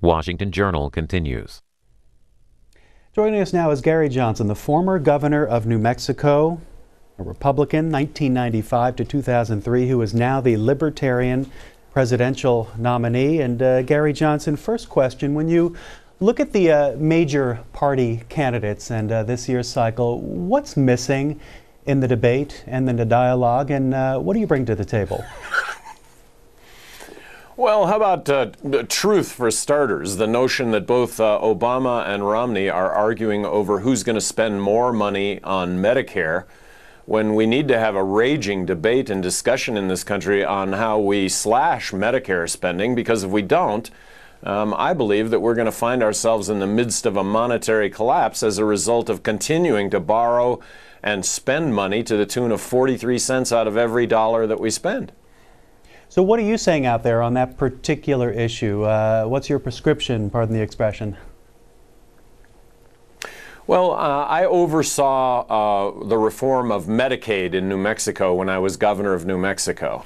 Washington Journal continues. Joining us now is Gary Johnson, the former governor of New Mexico, a Republican, 1995 to 2003, who is now the Libertarian presidential nominee. And Gary Johnson, first question, when you look at the major party candidates and this year's cycle, what's missing in the debate and in the dialogue, and what do you bring to the table? Well, how about the truth for starters? The notion that both Obama and Romney are arguing over who's going to spend more money on Medicare, when we need to have a raging debate and discussion in this country on how we slash Medicare spending, because if we don't, I believe that we're going to find ourselves in the midst of a monetary collapse as a result of continuing to borrow and spend money to the tune of 43 cents out of every dollar that we spend. So what are you saying out there on that particular issue? What's your prescription, pardon the expression? Well, I oversaw the reform of Medicaid in New Mexico when I was governor of New Mexico.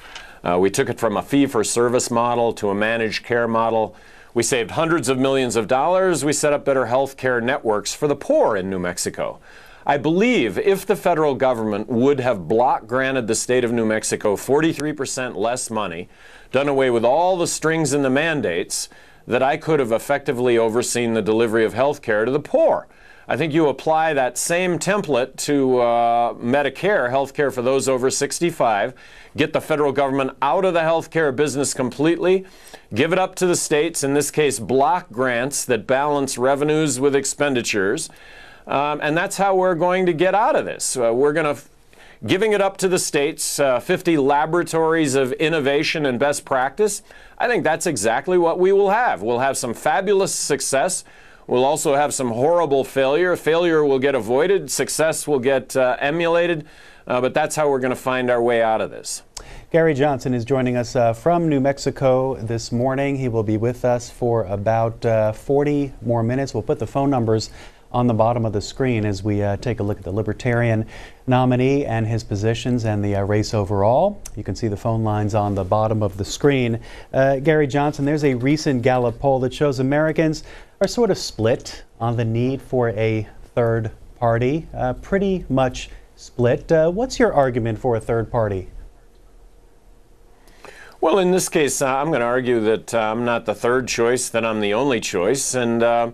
We took it from a fee-for-service model to a managed care model. We saved hundreds of millions of dollars. We set up better health care networks for the poor in New Mexico. I believe if the federal government would have block granted the state of New Mexico 43% less money, done away with all the strings and the mandates, that I could have effectively overseen the delivery of health care to the poor. I think you apply that same template to Medicare, health care for those over 65, get the federal government out of the health care business completely, give it up to the states, in this case block grants that balance revenues with expenditures, and that's how we're going to get out of this. We're going to giving it up to the states, 50 laboratories of innovation and best practice. I think that's exactly what we will have. We'll have some fabulous success. We'll also have some horrible failure. Failure will get avoided. Success will get emulated. But that's how we're going to find our way out of this. Gary Johnson is joining us from New Mexico this morning. He will be with us for about 40 more minutes. We'll put the phone numbers on the bottom of the screen as we take a look at the Libertarian nominee and his positions and the race overall. You can see the phone lines on the bottom of the screen. Gary Johnson, there's a recent Gallup poll that shows Americans are sort of split on the need for a third party, pretty much split. What's your argument for a third party? Well, in this case, I'm going to argue that I'm not the third choice, that I'm the only choice. And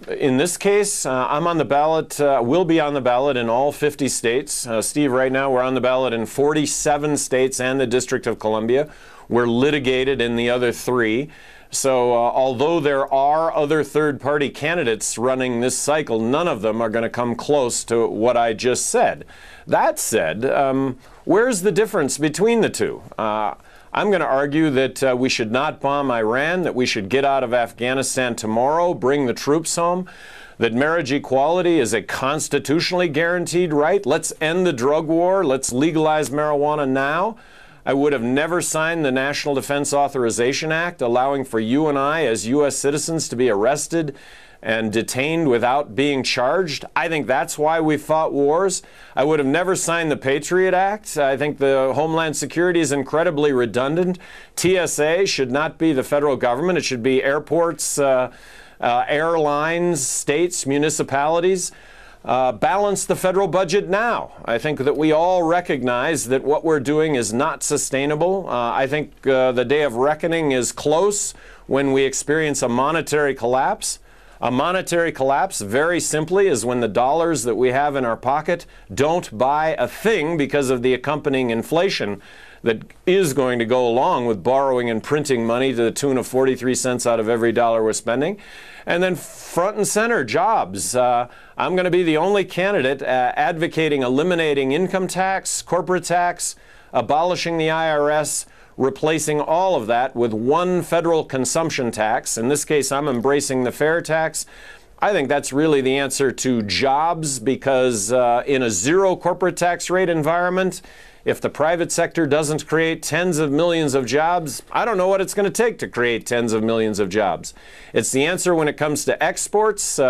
in this case, I'm on the ballot, will be on the ballot in all 50 states. Steve, right now we're on the ballot in 47 states and the District of Columbia. We're litigated in the other 3. So although there are other third-party candidates running this cycle, none of them are going to come close to what I just said. That said, where's the difference between the two? I'm going to argue that we should not bomb Iran, that we should get out of Afghanistan tomorrow, bring the troops home, that marriage equality is a constitutionally guaranteed right. Let's end the drug war. Let's legalize marijuana now. I would have never signed the National Defense Authorization Act, allowing for you and I as U.S. citizens to be arrested and detained without being charged. I think that's why we fought wars. I would have never signed the Patriot Act. I think the Homeland Security is incredibly redundant. TSA should not be the federal government. It should be airports, airlines, states, municipalities. Balance the federal budget now. I think that we all recognize that what we're doing is not sustainable. I think the day of reckoning is close when we experience a monetary collapse. A monetary collapse, very simply, is when the dollars that we have in our pocket don't buy a thing because of the accompanying inflation that is going to go along with borrowing and printing money to the tune of 43 cents out of every dollar we're spending. And then front and center, jobs. I'm going to be the only candidate advocating eliminating income tax, corporate tax, abolishing the IRS, replacing all of that with one federal consumption tax. In this case, I'm embracing the fair tax. I think that's really the answer to jobs, because in a zero corporate tax rate environment, if the private sector doesn't create tens of millions of jobs, I don't know what it's going to take to create tens of millions of jobs. It's the answer when it comes to exports,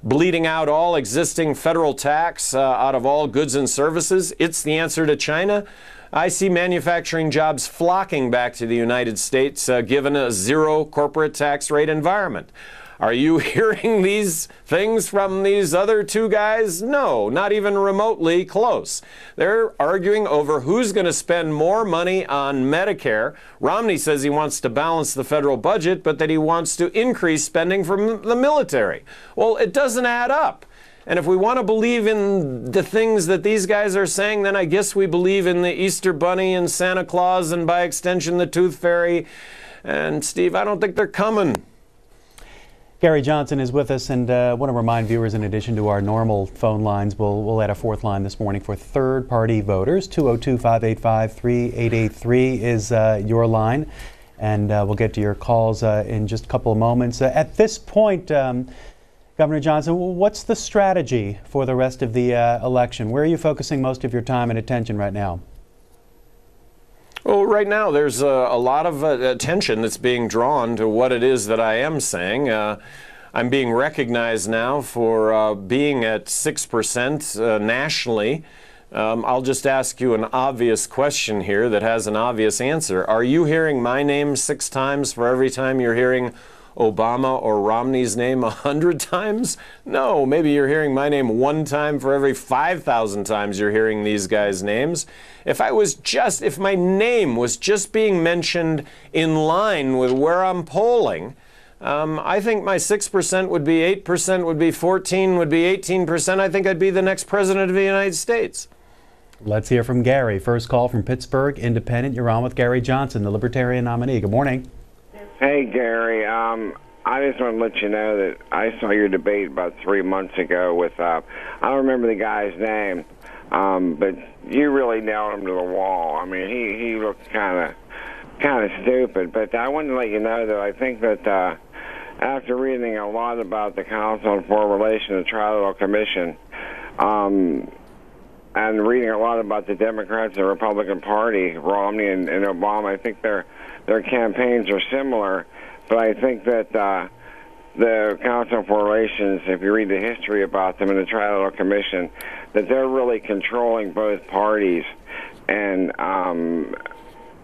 bleeding out all existing federal tax out of all goods and services. It's the answer to China. I see manufacturing jobs flocking back to the United States given a zero corporate tax rate environment. Are you hearing these things from these other two guys? No, not even remotely close. They're arguing over who's going to spend more money on Medicare. Romney says he wants to balance the federal budget, but that he wants to increase spending from the military. Well, it doesn't add up. And if we want to believe in the things that these guys are saying, then I guess we believe in the Easter Bunny and Santa Claus and by extension the Tooth Fairy. And Steve, I don't think they're coming. Gary Johnson is with us, and I want to remind viewers, in addition to our normal phone lines, we'll add a fourth line this morning for third-party voters. 202-585-3883 is your line, and we'll get to your calls in just a couple of moments. At this point, Governor Johnson, what's the strategy for the rest of the election? Where are you focusing most of your time and attention right now? Well, right now there's a lot of attention that's being drawn to what it is that I am saying. I'm being recognized now for being at 6% nationally. I'll just ask you an obvious question here that has an obvious answer. Are you hearing my name 6 times for every time you're hearing Obama or Romney's name 100 times? No, maybe you're hearing my name 1 time for every 5,000 times you're hearing these guys' names. If my name was just being mentioned in line with where I'm polling, I think my 6% would be 8%, would be 14%, would be 18%. I think I'd be the next president of the United States. Let's hear from Gary. First call from Pittsburgh, Independent. You're on with Gary Johnson, the Libertarian nominee. Good morning. Hey, Gary. I just want to let you know that I saw your debate about 3 months ago with, I don't remember the guy's name, but you really nailed him to the wall. I mean, he looked kind of stupid. But I wanted to let you know that I think that after reading a lot about the Council on Foreign Relations, the Trilateral Commission, and reading a lot about the Democrats and the Republican Party, Romney and Obama, I think their campaigns are similar, but I think that the Council on Foreign Relations, if you read the history about them and the Trilateral Commission, that they're really controlling both parties, and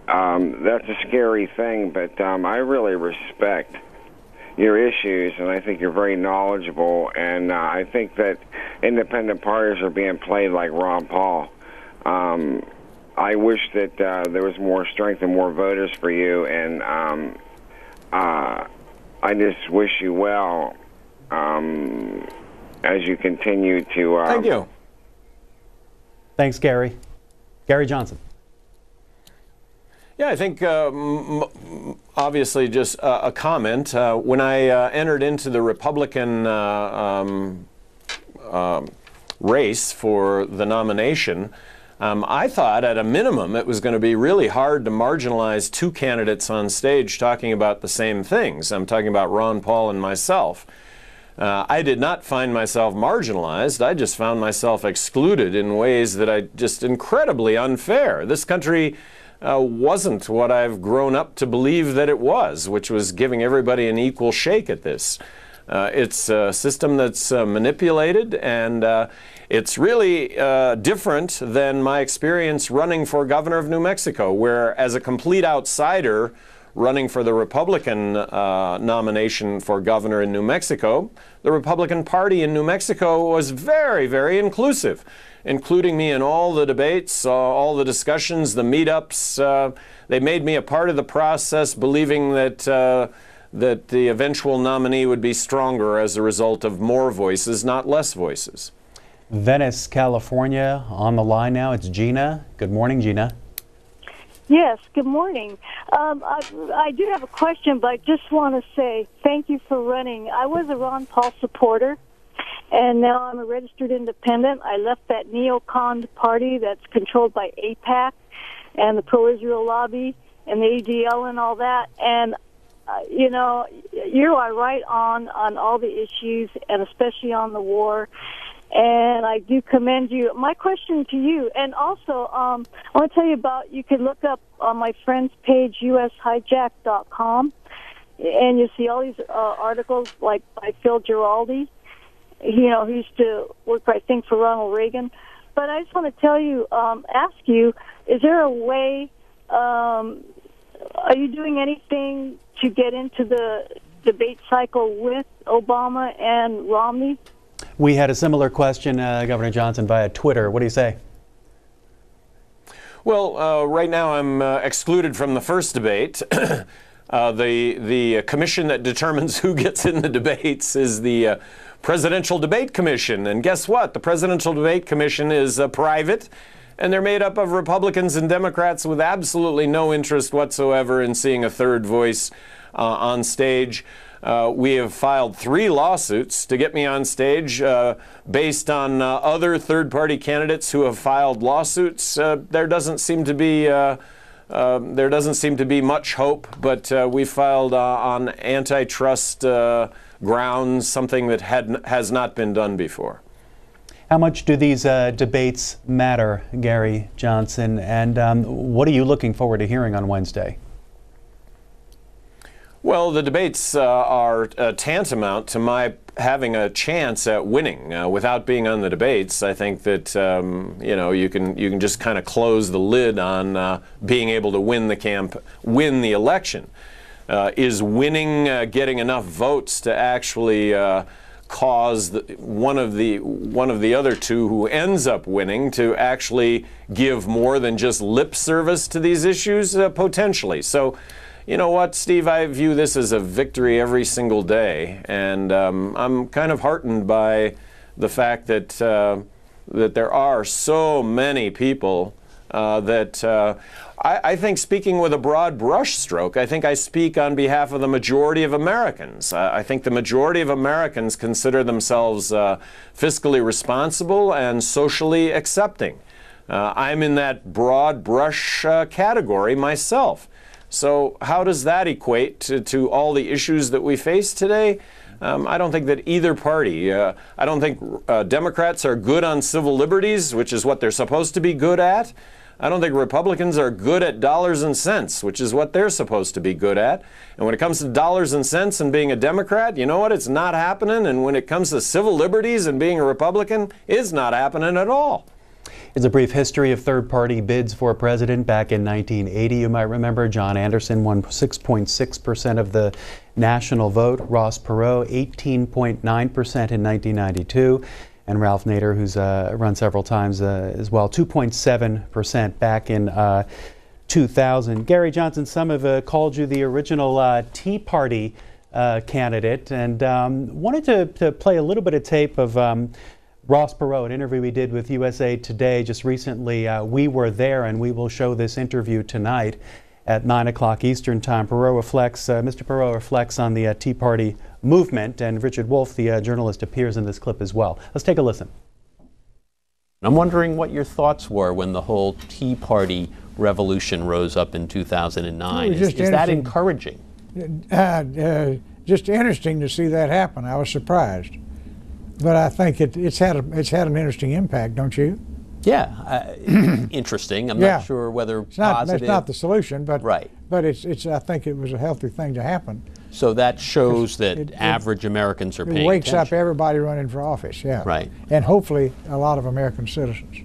that's a scary thing, but I really respect your issues, and I think you're very knowledgeable, and I think that independent parties are being played like Ron Paul. I wish that there was more strength and more voters for you, and I just wish you well as you continue to... Thank you. Thanks, Gary. Gary Johnson. Yeah, I think obviously just a comment. When I entered into the Republican race for the nomination, I thought at a minimum it was going to be really hard to marginalize 2 candidates on stage talking about the same things. I'm talking about Ron Paul and myself. I did not find myself marginalized. I just found myself excluded in ways that I just incredibly unfair. This country wasn't what I've grown up to believe that it was, which was giving everybody an equal shake at this. It's a system that's manipulated, and it's really different than my experience running for governor of New Mexico, where as a complete outsider running for the Republican nomination for governor in New Mexico, the Republican Party in New Mexico was very, very inclusive, including me in all the debates, all the discussions, the meetups. They made me a part of the process, believing that that the eventual nominee would be stronger as a result of more voices, not less voices. Venice, California, on the line now. It's Gina. Good morning, Gina. Yes, good morning. I do have a question, but I just want to say thank you for running. I was a Ron Paul supporter, and now I'm a registered independent. I left that neocon party that's controlled by AIPAC and the pro-Israel lobby and the ADL and all that. And, you know, you are right on all the issues, and especially on the war. And I do commend you. My question to you, and also I want to tell you about, you can look up on my friend's page, ushijack.com, and you see all these articles like by Phil Giraldi. You know, he used to work, I think, for Ronald Reagan. But I just want to tell you, ask you, is there a way, are you doing anything to get into the debate cycle with Obama and Romney? We had a similar question, Governor Johnson, via Twitter. What do you say? Well, right now I'm excluded from the first debate. The commission that determines who gets in the debates is the Presidential Debate Commission. And guess what? The Presidential Debate Commission is private, and they're made up of Republicans and Democrats with absolutely no interest whatsoever in seeing a third voice on stage. We have filed 3 lawsuits to get me on stage based on other third-party candidates who have filed lawsuits. There doesn't seem to be much hope, but we filed on antitrust grounds, something that has not been done before. How much do these debates matter, Gary Johnson, and what are you looking forward to hearing on Wednesday? Well, the debates are tantamount to my having a chance at winning. Without being on the debates, I think that you can just kind of close the lid on being able to win the election. Is winning getting enough votes to actually cause one of the other two who ends up winning to actually give more than just lip service to these issues? Potentially. So. You know what, Steve, I view this as a victory every single day, and I'm kind of heartened by the fact that that there are so many people that I think, speaking with a broad brush stroke, I think I speak on behalf of the majority of Americans. I think the majority of Americans consider themselves fiscally responsible and socially accepting. I'm in that broad brush category myself. So how does that equate to all the issues that we face today? I don't think that either party, I don't think Democrats are good on civil liberties, which is what they're supposed to be good at. I don't think Republicans are good at dollars and cents, which is what they're supposed to be good at. And when it comes to dollars and cents and being a Democrat, you know what? It's not happening. And when it comes to civil liberties and being a Republican, it's not happening at all. It's a brief history of third-party bids for president. Back in 1980, you might remember, John Anderson won 6.6% of the national vote. Ross Perot, 18.9% in 1992. And Ralph Nader, who's run several times as well, 2.7% back in 2000. Gary Johnson, some have called you the original Tea Party candidate, and wanted to play a little bit of tape of Ross Perot, an interview we did with USA Today just recently. We were there, and we will show this interview tonight at 9 o'clock Eastern Time. Mr. Perot reflects on the Tea Party movement, and Richard Wolff, the journalist, appears in this clip as well. Let's take a listen. I'm wondering what your thoughts were when the whole Tea Party revolution rose up in 2009. Is that encouraging? Just interesting to see that happen. I was surprised. But I think it's had an interesting impact, don't you? Yeah, interesting. I'm not sure whether it's positive. It's not the solution, but right. But it's. I think it was a healthy thing to happen. So that shows that average Americans are paying attention. It wakes up everybody running for office, yeah. Right. And hopefully a lot of American citizens.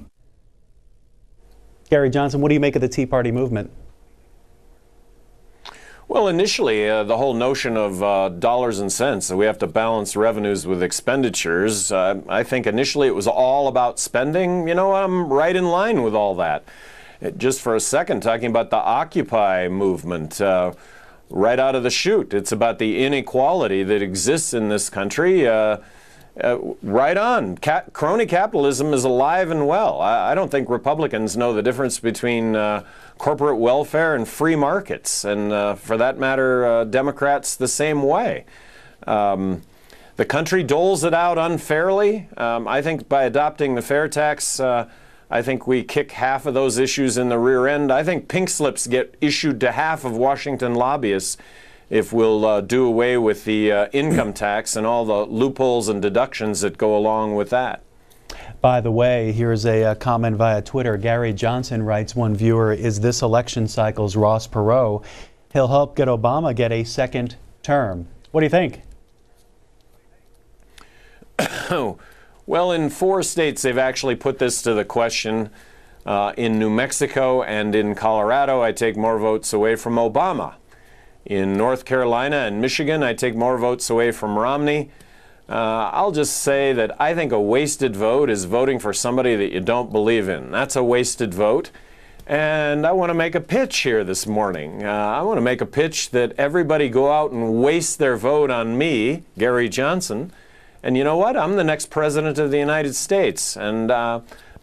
Gary Johnson, what do you make of the Tea Party movement? Well, initially, the whole notion of dollars and cents, we have to balance revenues with expenditures. I think initially it was all about spending. You know, I'm right in line with all that. Just for a second, talking about the Occupy movement, right out of the chute, it's about the inequality that exists in this country. Right on. Crony capitalism is alive and well. I don't think Republicans know the difference between corporate welfare and free markets, and for that matter, Democrats the same way. The country doles it out unfairly. I think by adopting the fair tax, I think we kick half of those issues in the rear end. I think pink slips get issued to half of Washington lobbyists if we'll do away with the income tax and all the loopholes and deductions that go along with that. By the way, here's a comment via Twitter. Gary Johnson writes, one viewer, is this election cycle's Ross Perot? He'll help get Obama get a second term. What do you think? Well, in 4 states, they've actually put this to the question. In New Mexico and in Colorado, I take more votes away from Obama. In North Carolina and Michigan, I take more votes away from Romney. I'll just say that I think a wasted vote is voting for somebody that you don't believe in. That's a wasted vote. And I want to make a pitch here this morning. I want to make a pitch that everybody go out and waste their vote on me, Gary Johnson. And you know what? I'm the next president of the United States. And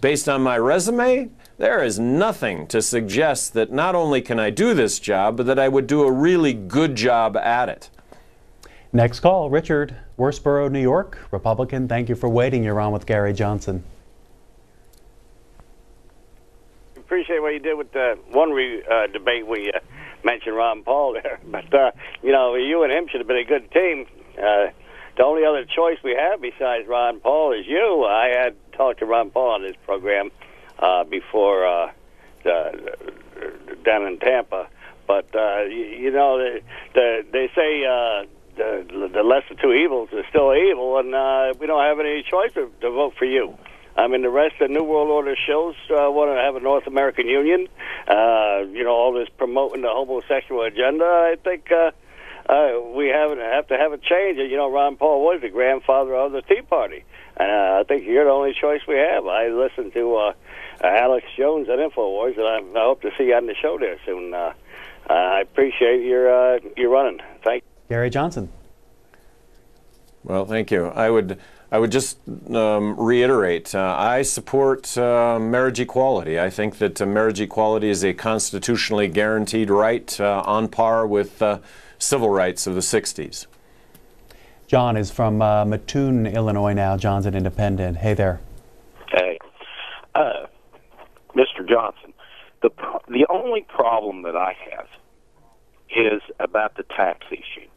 based on my resume, there is nothing to suggest that not only can I do this job, but that I would do a really good job at it. Next call, Richard, Worceboro, New York, Republican. Thank you for waiting. You're on with Gary Johnson. Appreciate what you did with the one debate where you mentioned Ron Paul there. But, you know, you and him should have been a good team. The only other choice we have besides Ron Paul is you. I had talked to Ron Paul on this program before down in Tampa. But, you know, they say the lesser two evils is still evil, and we don't have any choice to vote for you. I mean, the rest of the New World Order shows want to have a North American Union. You know, all this promoting the homosexual agenda. I think we have to have a change. You know, Ron Paul was the grandfather of the Tea Party. And I think you're the only choice we have. I listened to Alex Jones at InfoWars, and I hope to see you on the show there soon. I appreciate your running. Thank you. Gary Johnson. Well, thank you. I would just reiterate, I support marriage equality. I think that marriage equality is a constitutionally guaranteed right on par with civil rights of the 60s. John is from Mattoon, Illinois now. John's an independent. Hey there. Hey. Mr. Johnson, the only problem that I have is about the tax issue.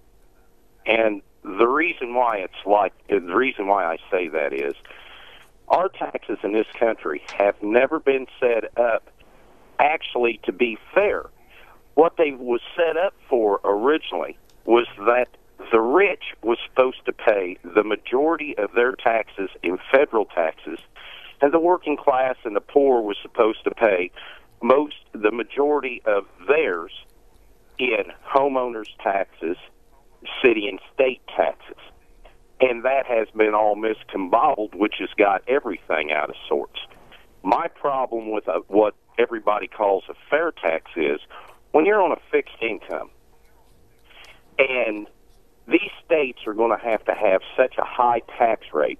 And the reason why I say that is our taxes in this country have never been set up actually to be fair. What they was set up for originally was that the rich was supposed to pay the majority of their taxes in federal taxes, and the working class and the poor was supposed to pay the majority of theirs in homeowners taxes, city and state taxes. And that has been all miscombobbled, which has got everything out of sorts. My problem with what everybody calls a fair tax is when you're on a fixed income and these states are going to have such a high tax rate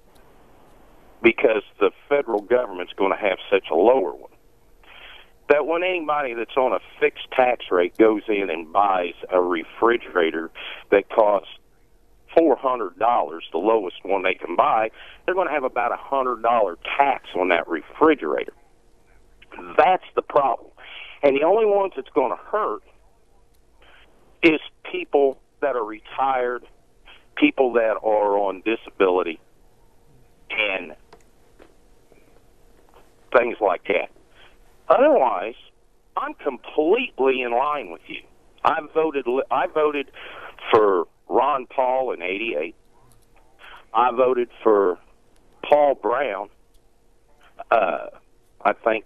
because the federal government's going to have such a lower one, that when anybody that's on a fixed tax rate goes in and buys a refrigerator that costs $400, the lowest one they can buy, they're going to have about a $100 tax on that refrigerator. That's the problem. And the only ones that's going to hurt is people that are retired, people that are on disability, and things like that. Otherwise, I'm completely in line with you. I voted for Ron Paul in '88. I voted for Paul Brown. I think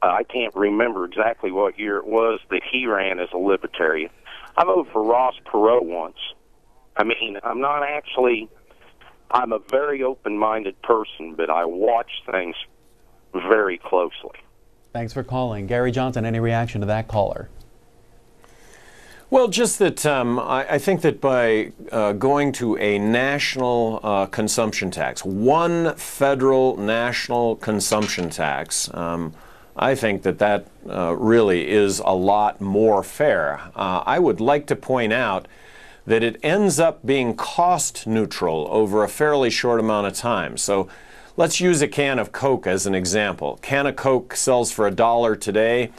I can't remember exactly what year it was that he ran as a libertarian. I voted for Ross Perot once. I mean, I'm a very open-minded person, but I watch things very closely. Thanks for calling. Gary Johnson, any reaction to that caller? Well, just that I think that by going to a national consumption tax, one federal national consumption tax, I think that really is a lot more fair. I would like to point out that it ends up being cost neutral over a fairly short amount of time. So let's use a can of Coke as an example. A can of Coke sells for $1 today.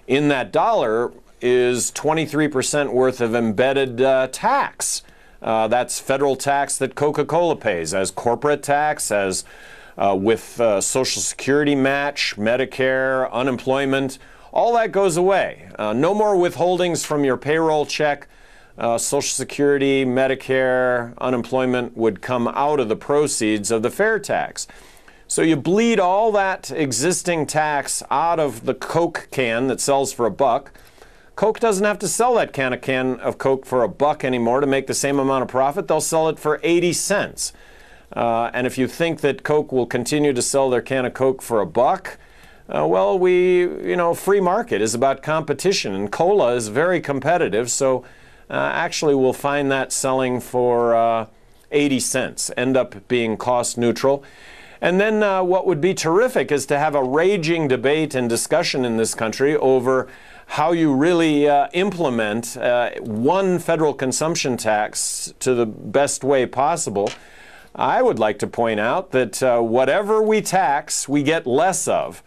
In that dollar is 23% worth of embedded tax. That's federal tax that Coca-Cola pays as corporate tax, as with Social Security match, Medicare, unemployment. All that goes away. No more withholdings from your payroll check. Social Security, Medicare, unemployment would come out of the proceeds of the fair tax. So you bleed all that existing tax out of the Coke can that sells for $1. Coke doesn't have to sell that can of Coke for $1 anymore to make the same amount of profit. They'll sell it for 80 cents. And if you think that Coke will continue to sell their can of Coke for $1, well, free market is about competition, and cola is very competitive. So actually, we'll find that selling for 80 cents, end up being cost neutral. And then what would be terrific is to have a raging debate and discussion in this country over how you really implement one federal consumption tax to the best way possible. I would like to point out that whatever we tax, we get less of.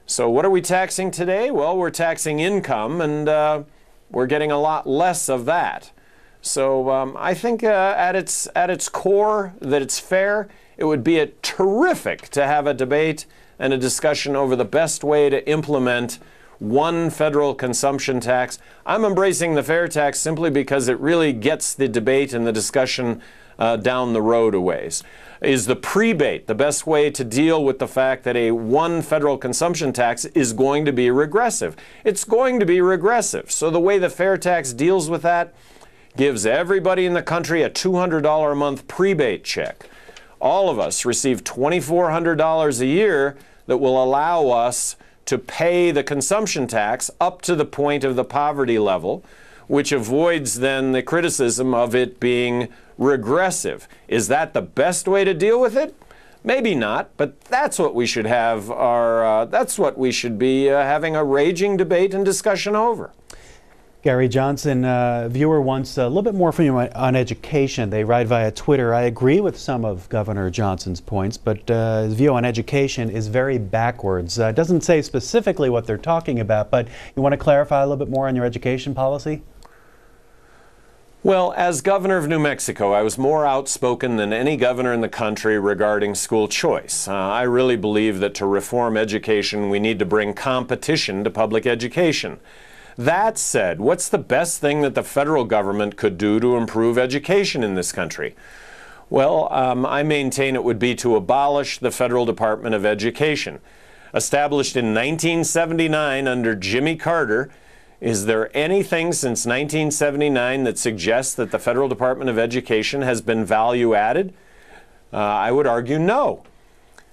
So what are we taxing today? Well, we're taxing income, and we're getting a lot less of that. So I think at its core that it's fair. It would be terrific to have a debate and a discussion over the best way to implement one federal consumption tax. I'm embracing the fair tax simply because it really gets the debate and the discussion down the road a ways. Is the prebate the best way to deal with the fact that a one federal consumption tax is going to be regressive? It's going to be regressive. So the way the fair tax deals with that gives everybody in the country a $200 a month prebate check. All of us receive $2,400 a year that will allow us to pay the consumption tax up to the point of the poverty level, which avoids then the criticism of it being regressive. Is that the best way to deal with it? Maybe not, but that's what we should have that's what we should be having a raging debate and discussion over. Gary Johnson, viewer wants a little bit more from you on education. They write via Twitter. I agree with some of Governor Johnson's points, but his view on education is very backwards. It doesn't say specifically what they're talking about, but you want to clarify a little bit more on your education policy? Well, as governor of New Mexico, I was more outspoken than any governor in the country regarding school choice. I really believe that to reform education, we need to bring competition to public education. That said, what's the best thing that the federal government could do to improve education in this country? Well, I maintain it would be to abolish the Federal Department of Education. Established in 1979 under Jimmy Carter, is there anything since 1979 that suggests that the Federal Department of Education has been value added? I would argue no.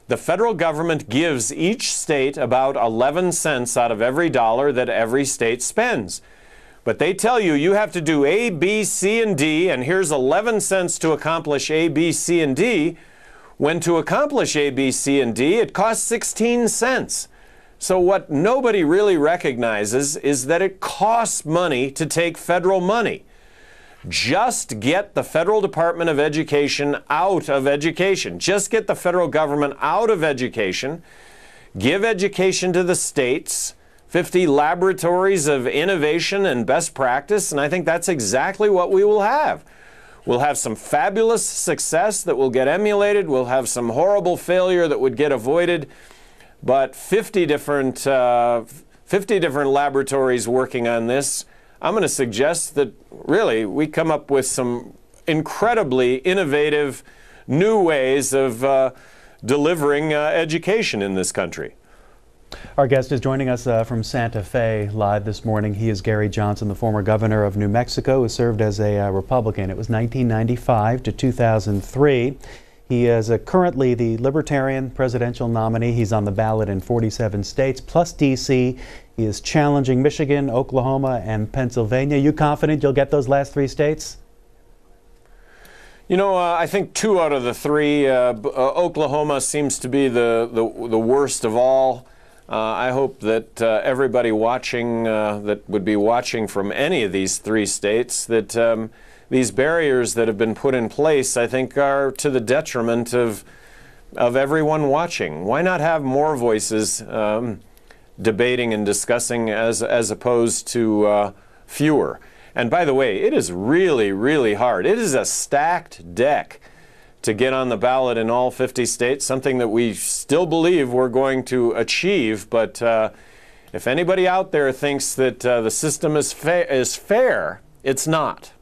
The federal government gives each state about 11 cents out of every dollar that every state spends. But they tell you you have to do A, B, C, and D, and here's 11 cents to accomplish A, B, C, and D, when to accomplish A, B, C, and D, it costs 16 cents. So what nobody really recognizes is that it costs money to take federal money. Just get the Federal Department of Education out of education. Just get the federal government out of education. Give education to the states. 50 laboratories of innovation and best practice, and I think that's exactly what we will have. We'll have some fabulous success that will get emulated. We'll have some horrible failure that would get avoided. But 50 different laboratories working on this. I'm going to suggest that really we come up with some incredibly innovative new ways of delivering education in this country. Our guest is joining us from Santa Fe live this morning. He is Gary Johnson, the former governor of New Mexico, who served as a Republican. It was 1995 to 2003. He is currently the Libertarian presidential nominee. He's on the ballot in 47 states, plus D.C. He is challenging Michigan, Oklahoma, and Pennsylvania. You confident you'll get those last 3 states? You know, I think 2 out of the 3. Oklahoma seems to be the worst of all. I hope that everybody watching that would be watching from any of these 3 states, that these barriers that have been put in place, I think, are to the detriment of everyone watching. Why not have more voices debating and discussing as opposed to fewer? And by the way, it is really, really hard. It is a stacked deck to get on the ballot in all 50 states, something that we still believe we're going to achieve. But if anybody out there thinks that the system is fair, it's not.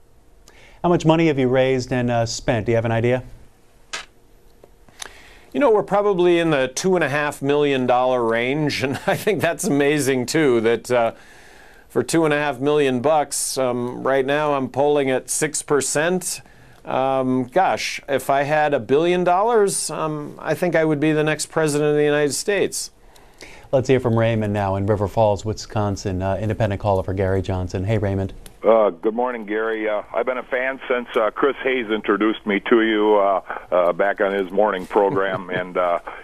How much money have you raised and spent? Do you have an idea? You know, we're probably in the $2.5 million range, and I think that's amazing too. That for $2.5 million bucks, right now I'm polling at 6%. Gosh, if I had $1 billion, I think I would be the next president of the United States. Let's hear from Raymond now in River Falls, Wisconsin, independent caller for Gary Johnson. Hey, Raymond. Good morning, Gary. I've been a fan since Chris Hayes introduced me to you back on his morning program, and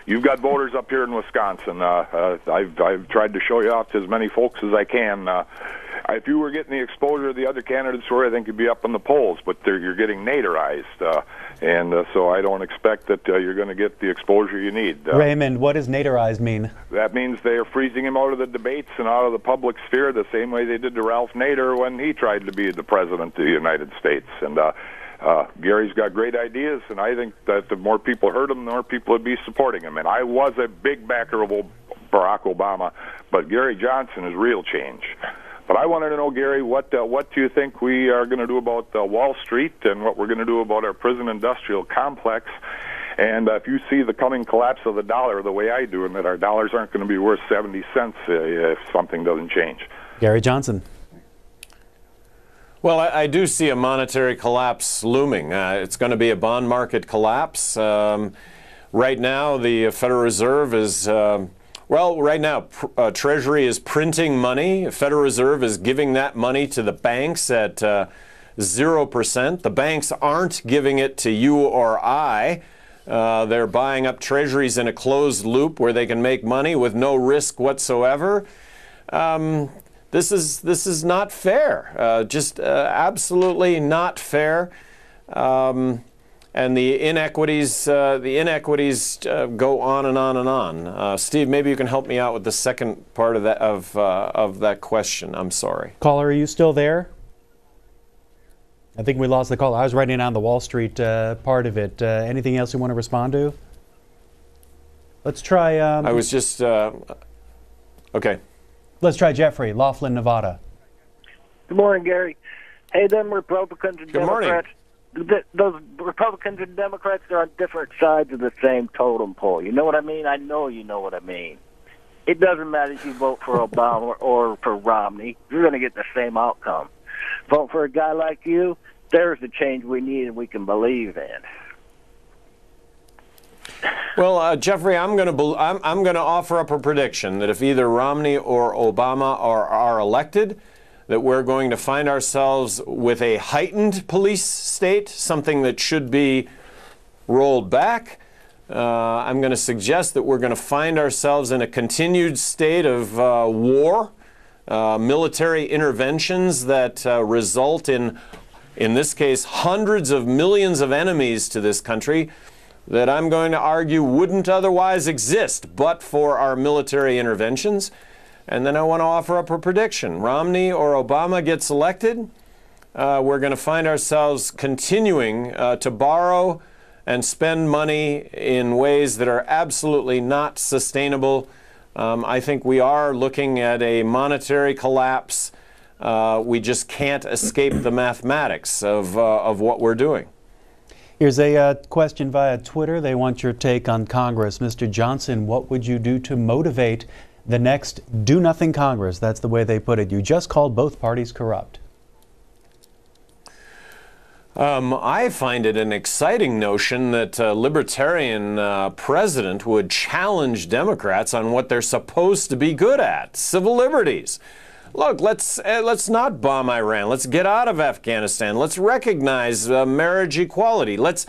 you've got voters up here in Wisconsin. I've tried to show you off to as many folks as I can. If you were getting the exposure the other candidates were, I think you'd be up in the polls, but you're getting Naderized, and so I don't expect that you're going to get the exposure you need. Raymond, what does Naderized mean? That means they're freezing him out of the debates and out of the public sphere the same way they did to Ralph Nader when he tried to be the president of the United States. And Gary's got great ideas, and I think that the more people heard him, the more people would be supporting him. And I was a big backer of Barack Obama, but Gary Johnson is real change. But I wanted to know, Gary, what do you think we are going to do about Wall Street and what we're going to do about our prison industrial complex? And if you see the coming collapse of the dollar the way I do, and that our dollars aren't going to be worth 70 cents if something doesn't change. Gary Johnson. Well, I do see a monetary collapse looming. It's going to be a bond market collapse. Right now, the Federal Reserve is... Well, right now, Treasury is printing money. Federal Reserve is giving that money to the banks at 0%. The banks aren't giving it to you or I. They're buying up treasuries in a closed loop where they can make money with no risk whatsoever. This is not fair. Just absolutely not fair. And the inequities go on and on and on. Steve, maybe you can help me out with the second part of that question. I'm sorry. Caller, are you still there? I think we lost the call. I was writing down the Wall Street part of it. Anything else you want to respond to? Let's try. I was just okay. Let's try Jeffrey, Laughlin, Nevada. Good morning, Gary. Hey, them Republicans and Democrats. Those Republicans and Democrats are on different sides of the same totem pole. You know what I mean? I know you know what I mean. It doesn't matter if you vote for Obama or for Romney. You're going to get the same outcome. Vote for a guy like you, there's the change we need and we can believe in. Well, Jeffrey, I'm going to offer up a prediction that if either Romney or Obama are elected, that we're going to find ourselves with a heightened police state, something that should be rolled back. I'm going to suggest that we're going to find ourselves in a continued state of war, military interventions that result in this case, hundreds of millions of enemies to this country that I'm going to argue wouldn't otherwise exist but for our military interventions. And then I want to offer up a prediction. Romney or Obama gets elected, we're going to find ourselves continuing to borrow and spend money in ways that are absolutely not sustainable. I think we are looking at a monetary collapse. We just can't escape the mathematics of what we're doing. Here's a question via Twitter. They want your take on Congress. Mr. Johnson, what would you do to motivate the next do-nothing Congress? That's the way they put it. You just called both parties corrupt. I find it an exciting notion that a libertarian president would challenge Democrats on what they're supposed to be good at, civil liberties. Look, let's not bomb Iran. Let's get out of Afghanistan. Let's recognize marriage equality. Let's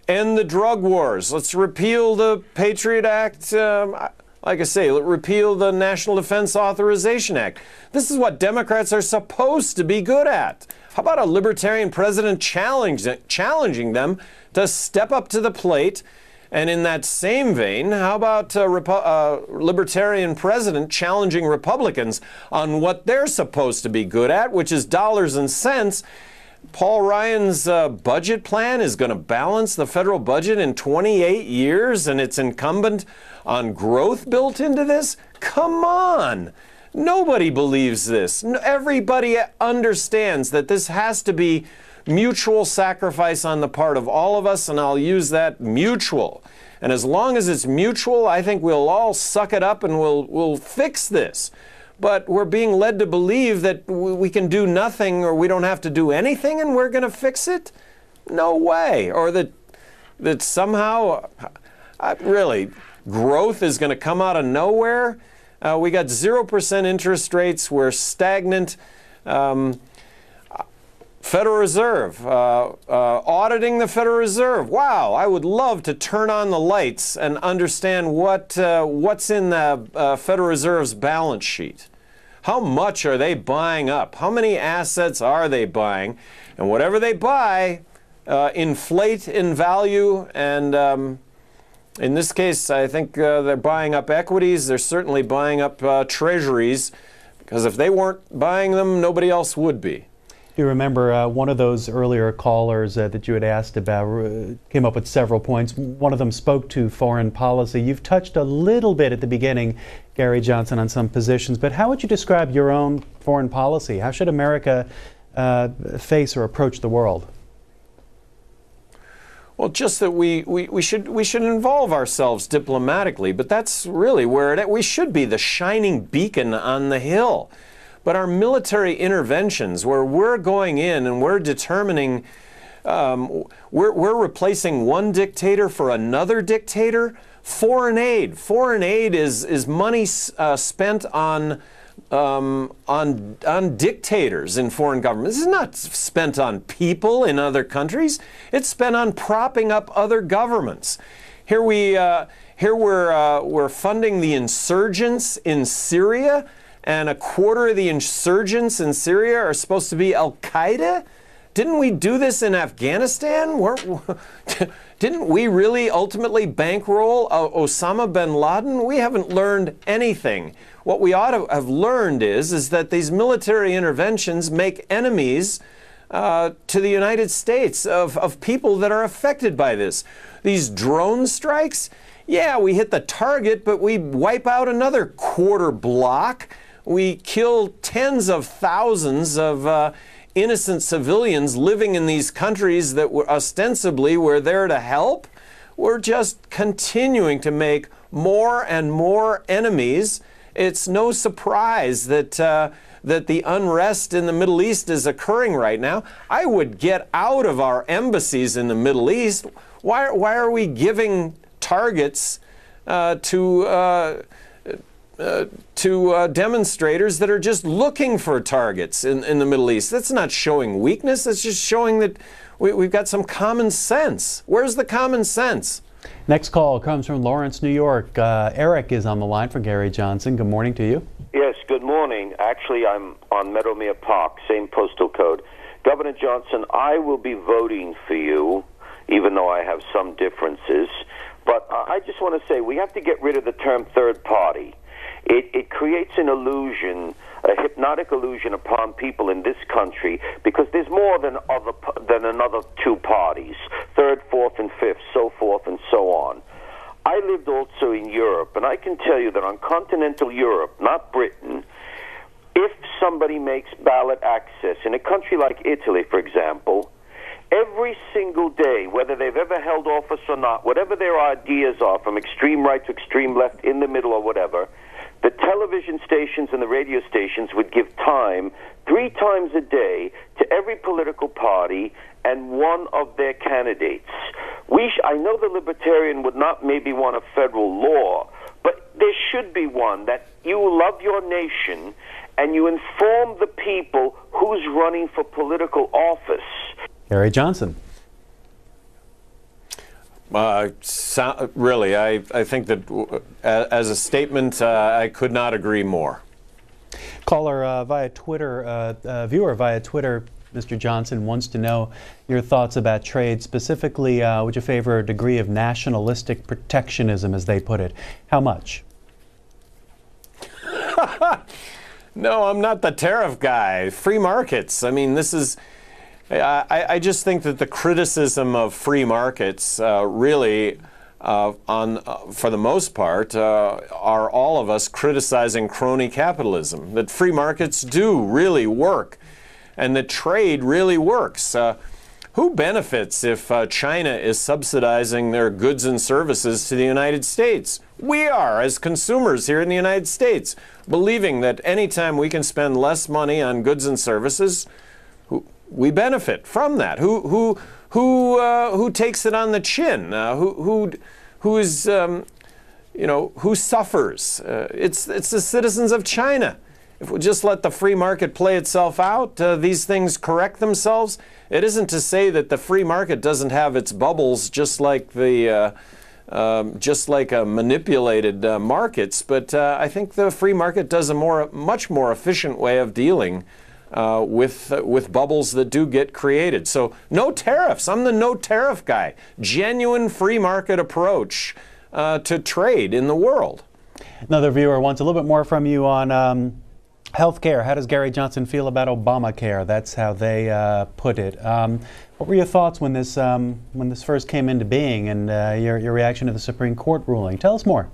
end the drug wars. Let's repeal the Patriot Act. Like I say, repeal the National Defense Authorization Act. This is what Democrats are supposed to be good at. How about a libertarian president challenging them to step up to the plate? And in that same vein, how about a libertarian president challenging Republicans on what they're supposed to be good at, which is dollars and cents? Paul Ryan's budget plan is going to balance the federal budget in 28 years, and it's incumbent on growth built into this? Come on! Nobody believes this. Everybody understands that this has to be mutual sacrifice on the part of all of us, and I'll use that mutual. And as long as it's mutual, I think we'll all suck it up and we'll fix this. But we're being led to believe that we can do nothing or we don't have to do anything and we're going to fix it? No way. Or that somehow, really, growth is going to come out of nowhere. We got 0% interest rates. We're stagnant. Federal Reserve, auditing the Federal Reserve. Wow, I would love to turn on the lights and understand what's in the Federal Reserve's balance sheet. How much are they buying up? How many assets are they buying? And whatever they buy, inflate in value. And in this case, I think they're buying up equities. They're certainly buying up treasuries, because if they weren't buying them, nobody else would be. You remember one of those earlier callers that you had asked about came up with several points. One of them spoke to foreign policy. You've touched a little bit at the beginning, Gary Johnson, on some positions, but how would you describe your own foreign policy? How should America face or approach the world? Well, just that we should involve ourselves diplomatically, but that's really where we should be the shining beacon on the hill. But our military interventions, where we're going in and we're determining, we're replacing one dictator for another dictator. Foreign aid is money spent on dictators in foreign governments. This is not spent on people in other countries. It's spent on propping up other governments. Here we're funding the insurgents in Syria. And a quarter of the insurgents in Syria are supposed to be Al-Qaeda? Didn't we do this in Afghanistan? Didn't we really ultimately bankroll Osama bin Laden? We haven't learned anything. What we ought to have learned is that these military interventions make enemies to the United States of people that are affected by this. These drone strikes, yeah, we hit the target, but we wipe out another quarter block. We kill tens of thousands of innocent civilians living in these countries that ostensibly we're there to help. We're just continuing to make more and more enemies. It's no surprise that the unrest in the Middle East is occurring right now. I would get out of our embassies in the Middle East. Why are we giving targets to demonstrators that are just looking for targets in the Middle East? That's not showing weakness. That's just showing that we've got some common sense. Where's the common sense? Next call comes from Lawrence, New York. Eric is on the line for Gary Johnson. Good morning to you. Yes, good morning. Actually, I'm on Meadowmere Park, same postal code. Governor Johnson, I will be voting for you, even though I have some differences. But I just want to say we have to get rid of the term third party. It creates an illusion, a hypnotic illusion upon people in this country, because there's more than another two parties, third, fourth, and fifth, so forth and so on. I lived also in Europe, and I can tell you that on continental Europe, not Britain, if somebody makes ballot access in a country like Italy, for example, every single day, whether they've ever held office or not, whatever their ideas are, from extreme right to extreme left, in the middle or whatever, the television stations and the radio stations would give time 3 times a day to every political party and one of their candidates. I know the Libertarian would not maybe want a federal law, but there should be one that you love your nation and you inform the people who's running for political office. Gary Johnson. Really, I think that as a statement, I could not agree more. Caller via Twitter, viewer via Twitter, Mr. Johnson wants to know your thoughts about trade. Specifically, would you favor a degree of nationalistic protectionism, as they put it? How much? No, I'm not the tariff guy. Free markets. I mean, this is... I just think that the criticism of free markets really, for the most part, are all of us criticizing crony capitalism. That free markets do really work. and that trade really works. Who benefits if China is subsidizing their goods and services to the United States? We are, as consumers here in the United States, believing that anytime we can spend less money on goods and services, we benefit from that. Who takes it on the chin? Who suffers? It's the citizens of China. If we just let the free market play itself out, these things correct themselves. It isn't to say that the free market doesn't have its bubbles, just like manipulated markets. But I think the free market does a much more efficient way of dealing with bubbles that do get created. So no tariffs. I'm the no tariff guy. Genuine free market approach to trade in the world. Another viewer wants a little bit more from you on healthcare. How does Gary Johnson feel about Obamacare? That's how they put it. What were your thoughts when this first came into being, and your reaction to the Supreme Court ruling? Tell us more.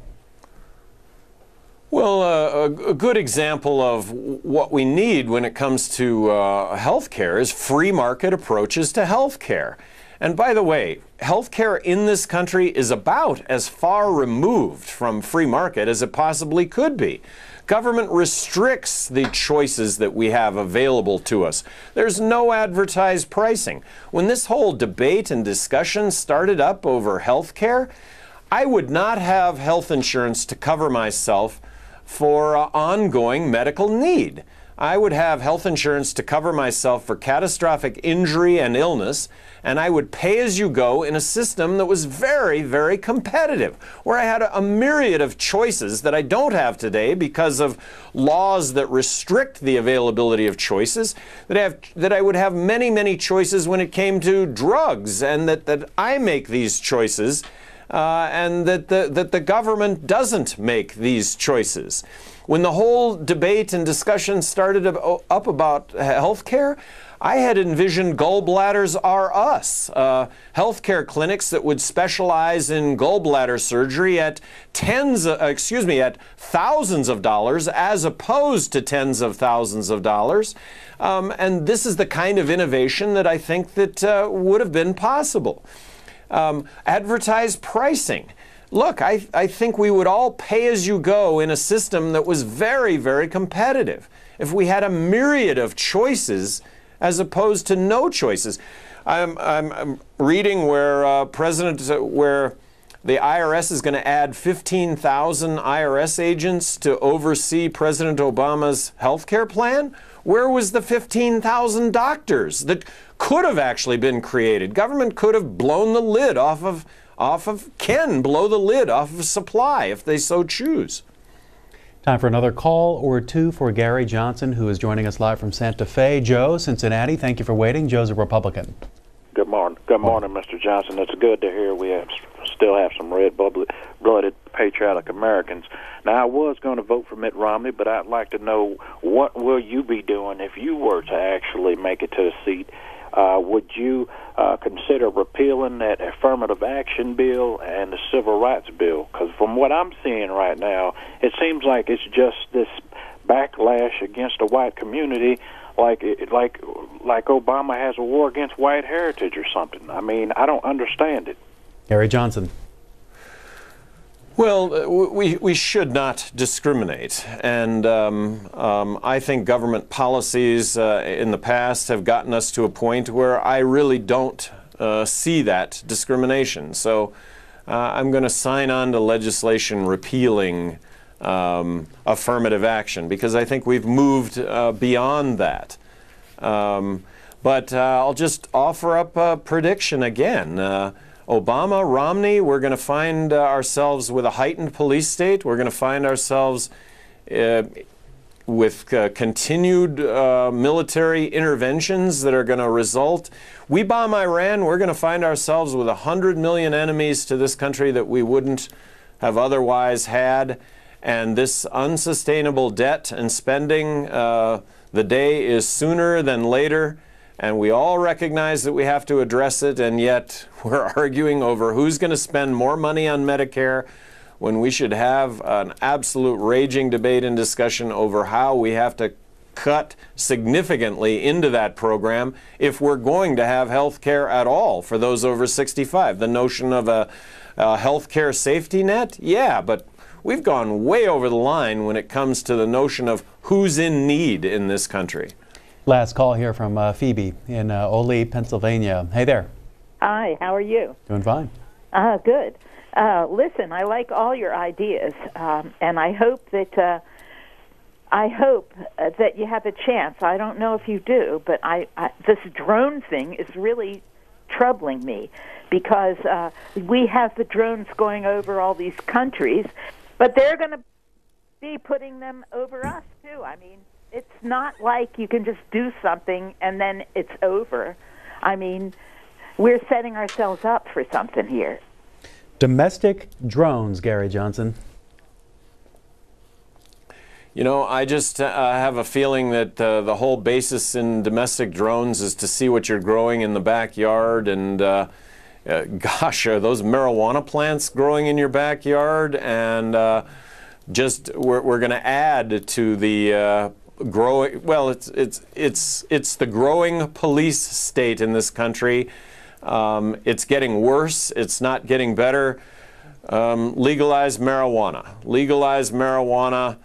Well, a good example of what we need when it comes to healthcare is free market approaches to healthcare. And by the way, healthcare in this country is about as far removed from free market as it possibly could be. Government restricts the choices that we have available to us. There's no advertised pricing. When this whole debate and discussion started up over health care, I would not have health insurance to cover myself for ongoing medical need. I would have health insurance to cover myself for catastrophic injury and illness, and I would pay as you go in a system that was very, very competitive, where I had a myriad of choices that I don't have today because of laws that restrict the availability of choices, that I would have many, many choices when it came to drugs, and that I make these choices, and that the government doesn't make these choices. When the whole debate and discussion started up about health care, I had envisioned Gallbladders R Us, healthcare clinics that would specialize in gallbladder surgery at thousands of dollars as opposed to tens of thousands of dollars. And this is the kind of innovation that I think that would have been possible. Advertised pricing. Look, I think we would all pay as you go in a system that was very, very competitive. If we had a myriad of choices as opposed to no choices. I'm reading where where the IRS is going to add 15,000 IRS agents to oversee President Obama's health care plan. Where was the 15,000 doctors that could have actually been created? Government could have blown the lid can blow the lid off of supply if they so choose. Time for another call or two for Gary Johnson, who is joining us live from Santa Fe. Joe, Cincinnati, thank you for waiting. Joe's a Republican. Good morning. Good morning, Mr. Johnson. It's good to hear we still have some red-blooded, patriotic Americans. Now, I was going to vote for Mitt Romney, but I'd like to know, what will you be doing if you were to actually make it to the seat? Would you consider repealing that affirmative action bill and the civil rights bill? Because from what I'm seeing right now, it seems like it's just this backlash against the white community, like Obama has a war against white heritage or something. I mean, I don't understand it. Gary Johnson. Well, we should not discriminate, and I think government policies in the past have gotten us to a point where I really don't see that discrimination. So I'm going to sign on to legislation repealing affirmative action, because I think we've moved beyond that. But I'll just offer up a prediction again. Obama, Romney, we're going to find ourselves with a heightened police state. We're going to find ourselves with continued military interventions that are going to result. We bomb Iran, we're going to find ourselves with 100 million enemies to this country that we wouldn't have otherwise had. And this unsustainable debt and spending, the day is sooner than later. And we all recognize that we have to address it, and yet we're arguing over who's going to spend more money on Medicare when we should have an absolute raging debate and discussion over how we have to cut significantly into that program if we're going to have health care at all for those over 65. The notion of a health care safety net, yeah, but we've gone way over the line when it comes to the notion of who's in need in this country. Last call here from Phoebe in Ole, Pennsylvania. Hey there. Hi, how are you? Doing fine. Good. Listen, I like all your ideas, and I hope that you have a chance. I don't know if you do, but this drone thing is really troubling me because we have the drones going over all these countries, but they're going to be putting them over us too. I mean, it's not like you can just do something and then it's over. I mean, we're setting ourselves up for something here. Domestic drones, Gary Johnson. You know, I just have a feeling that the whole basis in domestic drones is to see what you're growing in the backyard. And gosh, are those marijuana plants growing in your backyard? And just we're going to add to the growing. Well, it's the growing police state in this country. It's getting worse. It's not getting better. Legalize marijuana. Legalize marijuana.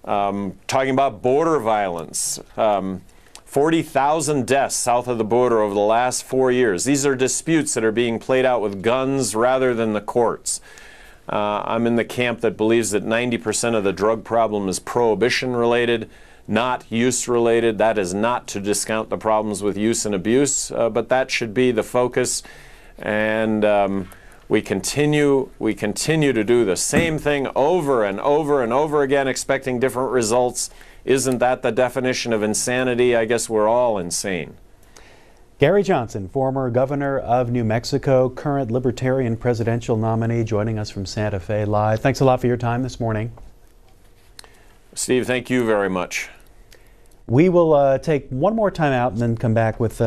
Talking about border violence. 40,000 deaths south of the border over the last 4 years. These are disputes that are being played out with guns rather than the courts. I'm in the camp that believes that 90% of the drug problem is prohibition related, not use related. That is not to discount the problems with use and abuse, but that should be the focus. And we continue to do the same thing over and over and over again, expecting different results. Isn't that the definition of insanity? I guess we're all insane. Gary Johnson, former governor of New Mexico, current Libertarian presidential nominee, joining us from Santa Fe Live. Thanks a lot for your time this morning. Steve, thank you very much. We will take one more time out and then come back with